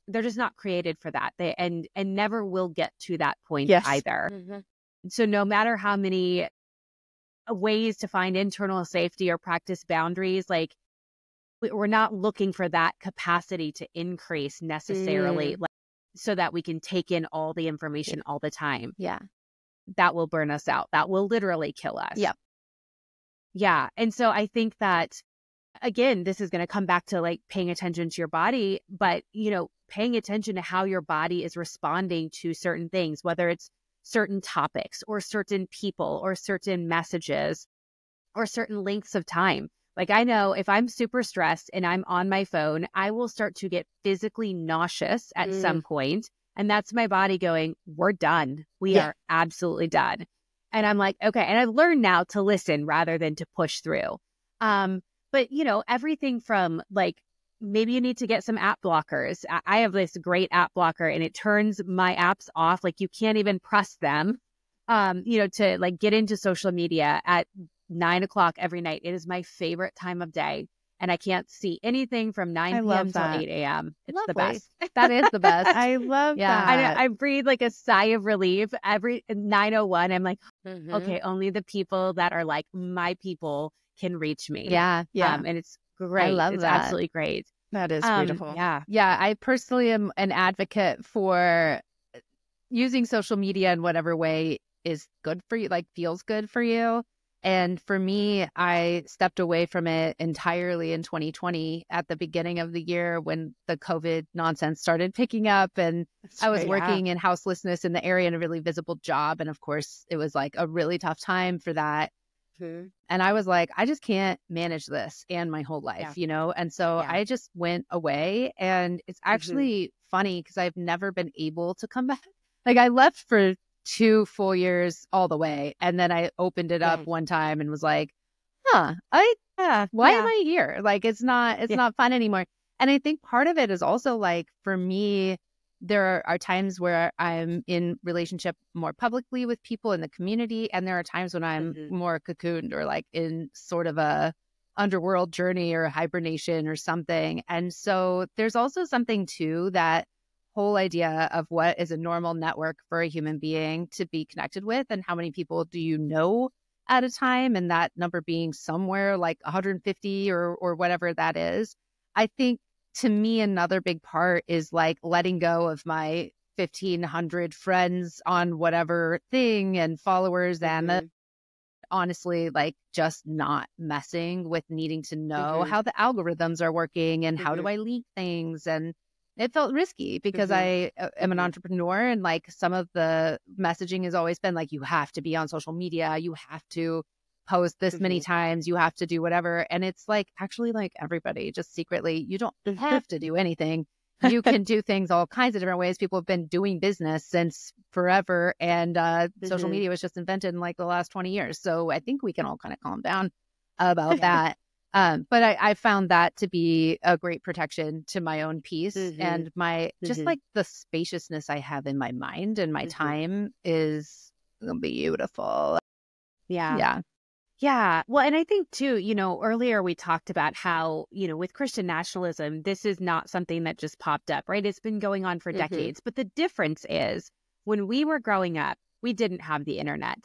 They're just not created for that. They and never will get to that point either. So no matter how many ways to find internal safety or practice boundaries, like we're not looking for that capacity to increase necessarily, like, so that we can take in all the information all the time. That will burn us out. That will literally kill us. And so I think that, again, this is going to come back to like paying attention to your body, but paying attention to how your body is responding to certain things, whether it's certain topics or certain people or certain messages or certain lengths of time. Like, I know if I'm super stressed and I'm on my phone, I will start to get physically nauseous at some point. And that's my body going, we're done. We are absolutely done. And I'm like, okay. And I've learned now to listen rather than to push through. But, you know, everything from like, maybe you need to get some app blockers. I have this great app blocker and it turns my apps off. Like you can't even press them, you know, to like get into social media at 9 o'clock every night. It is my favorite time of day. And I can't see anything from 9 p.m. till 8 a.m. It's the best. That is the best. I love that. I breathe like a sigh of relief every 9:01. I'm like, okay, only the people that are like my people can reach me. Yeah. And it's great. I love it's that. absolutely great. That is beautiful. Yeah. I personally am an advocate for using social media in whatever way is good for you, like feels good for you. And for me, I stepped away from it entirely in 2020 at the beginning of the year when the COVID nonsense started picking up. And I was working in houselessness in the area in a really visible job. And of course, it was like a really tough time for that. And I was like, I just can't manage this and my whole life, you know? And so I just went away. And it's actually funny because I've never been able to come back. Like I left for 2 full years all the way. And then I opened it up one time and was like, why am I here? Like, it's not fun anymore. And I think part of it is also like, for me, there are times where I'm in relationship more publicly with people in the community. And there are times when I'm more cocooned or like in sort of a underworld journey or hibernation or something. And so there's also something too that whole idea of what is a normal network for a human being to be connected with and how many people do you know at a time, and that number being somewhere like 150 or whatever that is. I think to me another big part is like letting go of my 1,500 friends on whatever thing and followers and honestly like just not messing with needing to know how the algorithms are working and how do I leak things. And it felt risky because I am an entrepreneur and like some of the messaging has always been like, you have to be on social media. You have to post this many times. You have to do whatever. And it's like, actually like everybody just secretly, you don't have to do anything. You can do things all kinds of different ways. People have been doing business since forever. And social media was just invented in like the last 20 years. So I think we can all kind of calm down about that. But I found that to be a great protection to my own peace and my just like the spaciousness I have in my mind and my time is beautiful. Yeah. Well, and I think too, you know, earlier we talked about how, you know, with Christian nationalism, this is not something that just popped up, right? It's been going on for decades. But the difference is when we were growing up, we didn't have the internet.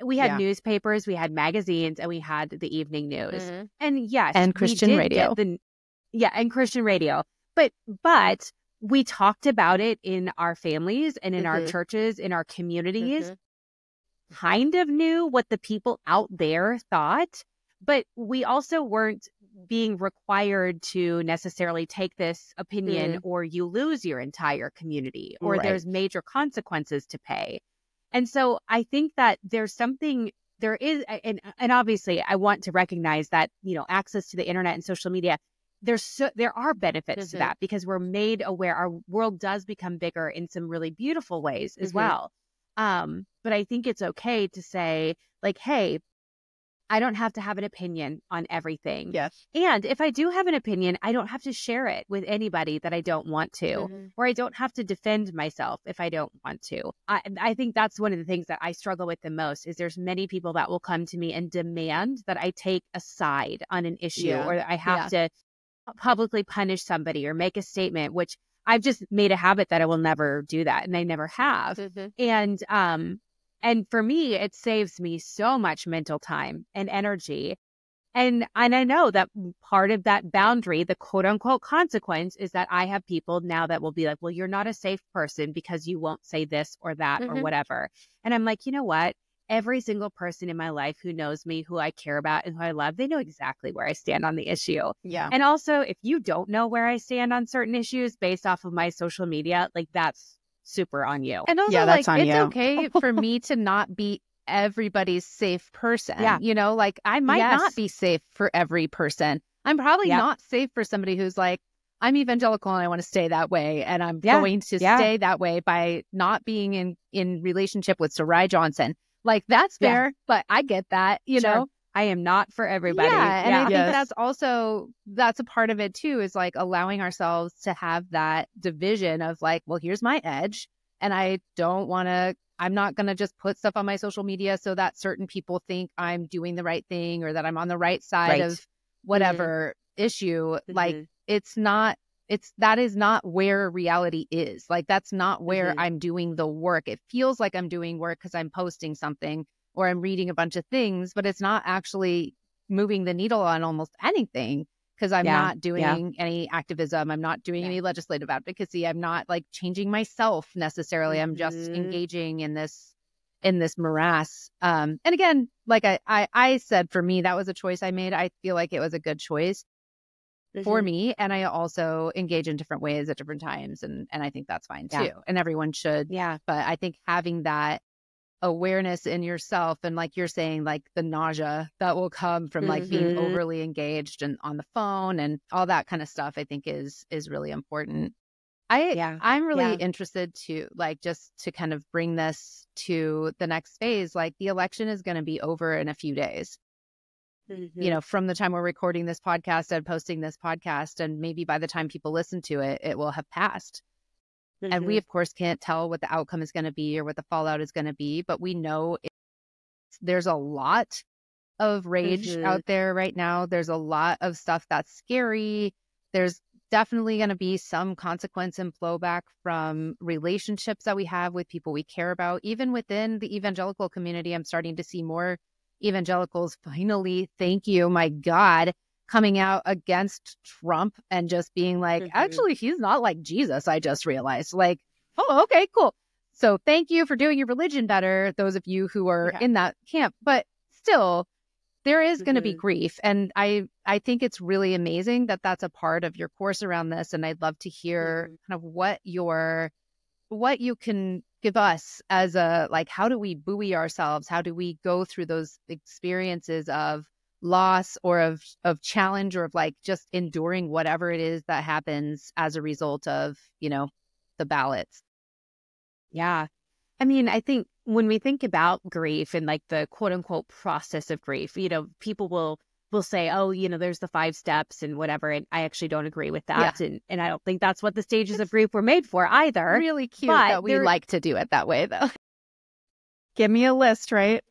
We had newspapers, we had magazines, and we had the evening news. And yes, and Christian radio. And Christian radio. But we talked about it in our families and in our churches, in our communities. Kind of knew what the people out there thought, but we also weren't being required to necessarily take this opinion or you lose your entire community or there's major consequences to pay. And so I think that there is, and obviously I want to recognize that, you know, access to the internet and social media, there are benefits to that because we're made aware our world does become bigger in some really beautiful ways as well. But I think it's okay to say like, hey, I don't have to have an opinion on everything. Yes. And if I do have an opinion, I don't have to share it with anybody that I don't want to, or I don't have to defend myself if I don't want to. I think that's one of the things that I struggle with the most is there's many people that will come to me and demand that I take a side on an issue or that I have to publicly punish somebody or make a statement, which I've just made a habit that I will never do that. And I never have. And for me, it saves me so much mental time and energy. And I know that part of that boundary, the quote unquote consequence, is that I have people now that will be like, well, you're not a safe person because you won't say this or that or whatever. And I'm like, you know what? Every single person in my life who knows me, who I care about and who I love, they know exactly where I stand on the issue. Yeah. And also, if you don't know where I stand on certain issues based off of my social media, like that's super on you. And also, like, it's okay for me to not be everybody's safe person. You know, like I might not be safe for every person. I'm probably not safe for somebody who's like, I'm evangelical and I want to stay that way. And I'm going to stay that way by not being in relationship with Sarai Johnson. Like, that's fair, but I get that, you know? I am not for everybody. Yeah, and I think Yes. that's a part of it too, is like allowing ourselves to have that division of like, well, here's my edge, and I'm not going to just put stuff on my social media so that certain people think I'm doing the right thing or that I'm on the right side of whatever issue. Like, that is not where reality is. Like, that's not where I'm doing the work. It feels like I'm doing work because I'm posting something or I'm reading a bunch of things, but it's not actually moving the needle on almost anything, because I'm not doing any activism. I'm not doing any legislative advocacy. I'm not like changing myself necessarily. I'm just engaging in this morass. And again, like I said, for me, that was a choice I made. I feel like it was a good choice for me. And I also engage in different ways at different times. And I think that's fine too. And everyone should. Yeah. But I think having that awareness in yourself, and like you're saying, like the nausea that will come from like being overly engaged and on the phone and all that kind of stuff, I think is really important. I'm really interested to like, just to kind of bring this to the next phase. Like, the election is going to be over in a few days. You know, from the time we're recording this podcast and posting this podcast, and maybe by the time people listen to it, it will have passed. And we, of course, can't tell what the outcome is going to be or what the fallout is going to be, but we know there's a lot of rage out there right now. There's a lot of stuff that's scary. There's definitely going to be some consequence and flowback from relationships that we have with people we care about. Even within the evangelical community, I'm starting to see more evangelicals finally, thank you, my God, coming out against Trump and just being like, actually, he's not like Jesus. I just realized, like, oh, okay, cool. So thank you for doing your religion better, those of you who are in that camp. But still, there is going to be grief. And I think it's really amazing that that's a part of your course around this. And I'd love to hear kind of what you can give us as a, like, how do we buoy ourselves? How do we go through those experiences of loss or of challenge, or of like just enduring whatever it is that happens as a result of, you know, the ballots? Yeah. I mean, I think when we think about grief and like the quote unquote process of grief, you know, people will say, oh, you know, there's the 5 steps and whatever. And I actually don't agree with that. And I don't think that's what the stages of grief were made for either. Really cute that we like to do it that way, though. Give me a list, right?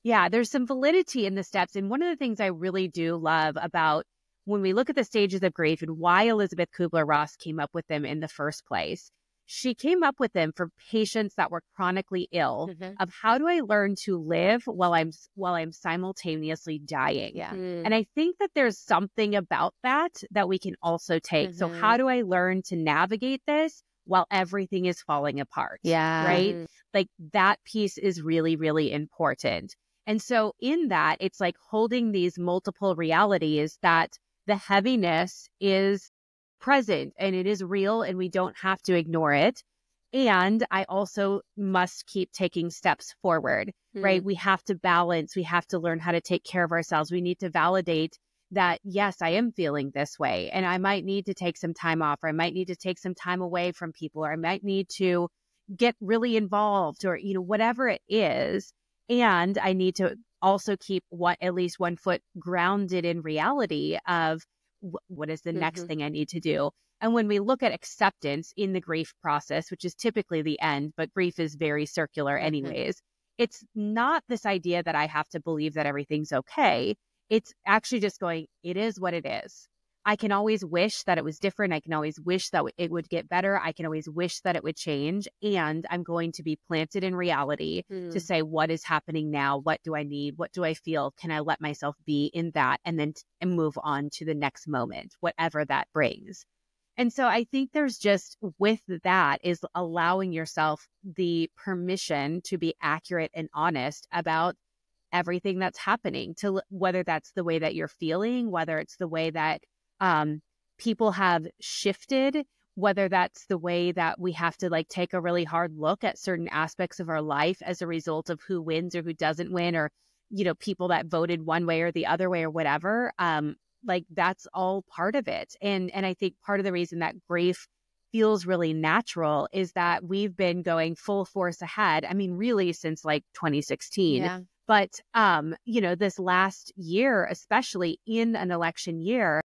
Yeah, there's some validity in the steps. And one of the things I really do love about when we look at the stages of grief and why Elizabeth Kubler-Ross came up with them in the first place, she came up with them for patients that were chronically ill, of how do I learn to live while I'm simultaneously dying? And I think that there's something about that we can also take. So how do I learn to navigate this while everything is falling apart? Right? Like, that piece is really, really important. And so in that, it's like holding these multiple realities, that the heaviness is present and it is real and we don't have to ignore it. And I also must keep taking steps forward, right? We have to balance. We have to learn how to take care of ourselves. We need to validate that, yes, I am feeling this way and I might need to take some time off, or I might need to take some time away from people, or I might need to get really involved, or, you know, whatever it is. And I need to also keep at least one foot grounded in reality of what is the next thing I need to do. And when we look at acceptance in the grief process, which is typically the end, but grief is very circular anyways, it's not this idea that I have to believe that everything's okay. It's actually just going, it is what it is. I can always wish that it was different. I can always wish that it would get better. I can always wish that it would change. And I'm going to be planted in reality to say, what is happening now? What do I need? What do I feel? Can I let myself be in that and then move on to the next moment, whatever that brings? And so I think there's just, with that, is allowing yourself the permission to be accurate and honest about everything that's happening, to whether that's the way that you're feeling, whether it's the way that people have shifted, whether that's the way that we have to like take a really hard look at certain aspects of our life as a result of who wins or who doesn't win, or, you know, people that voted one way or the other way or whatever. Like, that's all part of it. And I think part of the reason that grief feels really natural is that we've been going full force ahead. I mean, really since like 2016. Yeah. But, this last year, especially in an election year,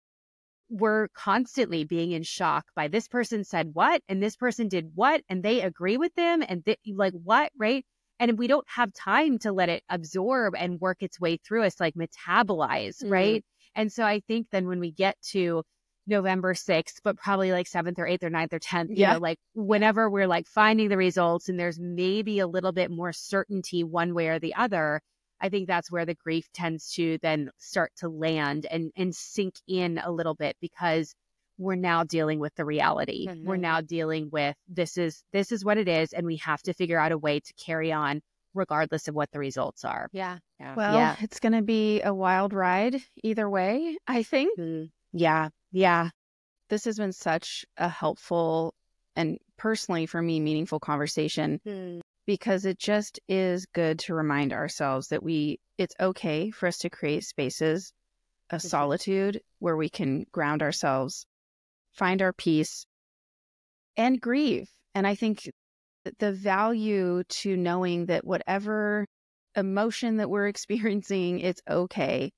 we're constantly being in shock by this person said what, and this person did what, and they agree with them, and like what, right? And we don't have time to let it absorb and work its way through us, like metabolize, right? And so I think then when we get to November 6th, but probably like 7th or 8th or 9th or 10th, like whenever we're like finding the results and there's maybe a little bit more certainty one way or the other, I think that's where the grief tends to then start to land and sink in a little bit, because we're now dealing with the reality. We're now dealing with this is what it is, and we have to figure out a way to carry on regardless of what the results are. Well, it's going to be a wild ride either way, I think. Yeah. This has been such a helpful and personally for me meaningful conversation. Because it just is good to remind ourselves that it's okay for us to create spaces of solitude where we can ground ourselves, find our peace, and grieve. And I think that the value to knowing that whatever emotion that we're experiencing, it's okay.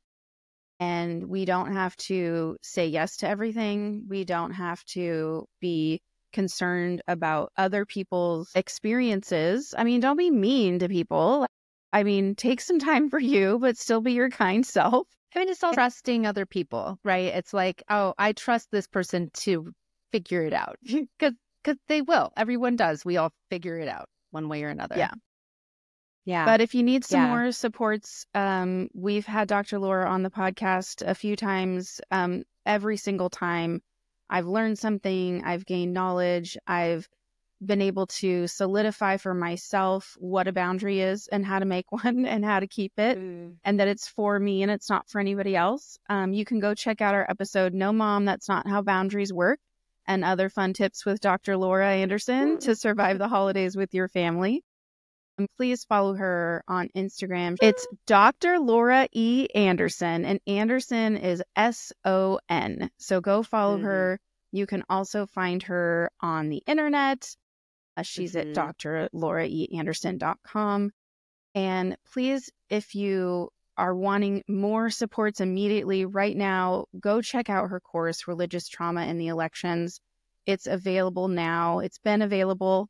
And we don't have to say yes to everything. We don't have to be concerned about other people's experiences. I mean, don't be mean to people. I mean, take some time for you, but still be your kind self. I mean, it's all trusting other people, right? It's like, oh, I trust this person to figure it out, because they will. Everyone does. We all figure it out one way or another. Yeah. But if you need some more supports, we've had Dr. Laura on the podcast a few times. Every single time I've learned something, I've gained knowledge, I've been able to solidify for myself what a boundary is and how to make one and how to keep it, and that it's for me and it's not for anybody else. You can go check out our episode, No Mom, That's Not How Boundaries Work, and other fun tips with Dr. Laura Anderson to survive the holidays with your family. Please follow her on Instagram. It's Dr. Laura E. Anderson, and Anderson is S-O-N. So go follow her. You can also find her on the internet. She's at drlauraeanderson.com. And please, if you are wanting more supports immediately right now, go check out her course, Religious Trauma in the Elections. It's available now. It's been available.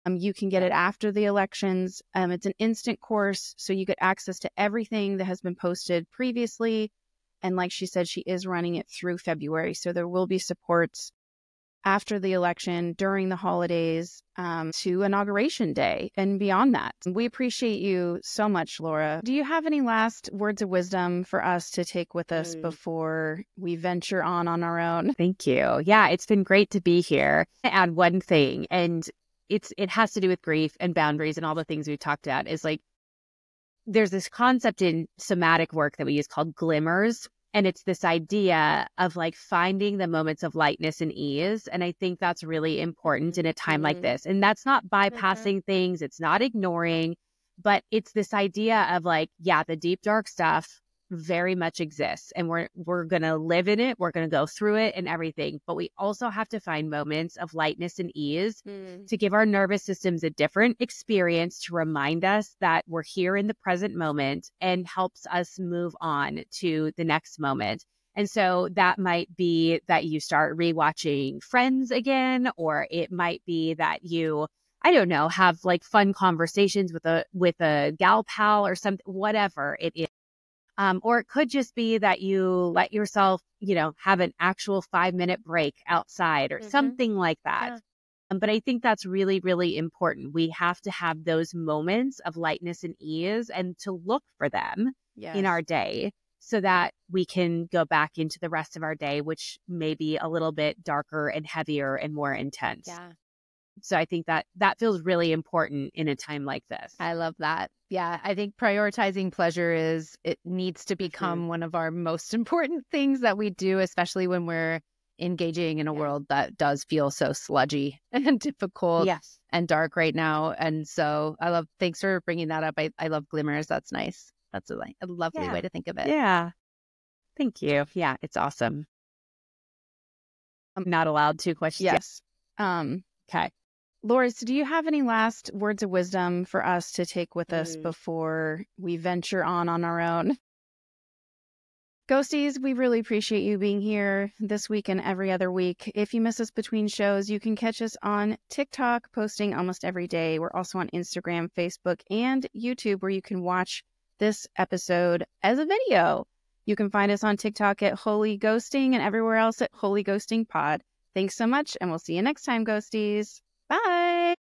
You can get it after the elections. It's an instant course, so you get access to everything that has been posted previously. And like she said, she is running it through February. So there will be supports after the election, during the holidays, to Inauguration Day and beyond that. We appreciate you so much, Laura. Do you have any last words of wisdom for us to take with us before we venture on our own? Thank you. Yeah, it's been great to be here. I add one thing, and it has to do with grief and boundaries and all the things we've talked about, is like, there's this concept in somatic work that we use called glimmers. And it's this idea of like finding the moments of lightness and ease. And I think that's really important in a time like this. And that's not bypassing things. It's not ignoring, but it's this idea of like, the deep, dark stuff very much exists, and we're going to live in it. We're going to go through it and everything. But we also have to find moments of lightness and ease to give our nervous systems a different experience, to remind us that we're here in the present moment, and helps us move on to the next moment. And so that might be that you start rewatching Friends again, or it might be that you, I don't know, have like fun conversations with a gal pal or something, whatever it is. Or it could just be that you let yourself, have an actual 5-minute break outside or something like that. But I think that's really, really important. We have to have those moments of lightness and ease, and to look for them in our day, so that we can go back into the rest of our day, which may be a little bit darker and heavier and more intense. So I think that feels really important in a time like this. I love that. Yeah, I think prioritizing pleasure it needs to become one of our most important things that we do, especially when we're engaging in a world that does feel so sludgy and difficult and dark right now. And so thanks for bringing that up. I love glimmers. That's nice. That's a lovely way to think of it. Yeah. Thank you. Yeah, it's awesome. I'm not allowed 2 questions. Yes. Okay. Laura, so do you have any last words of wisdom for us to take with us before we venture on our own? Ghosties, we really appreciate you being here this week and every other week. If you miss us between shows, you can catch us on TikTok, posting almost every day. We're also on Instagram, Facebook, and YouTube, where you can watch this episode as a video. You can find us on TikTok at Holy Ghosting and everywhere else at Holy Ghosting Pod. Thanks so much, and we'll see you next time, Ghosties. Bye!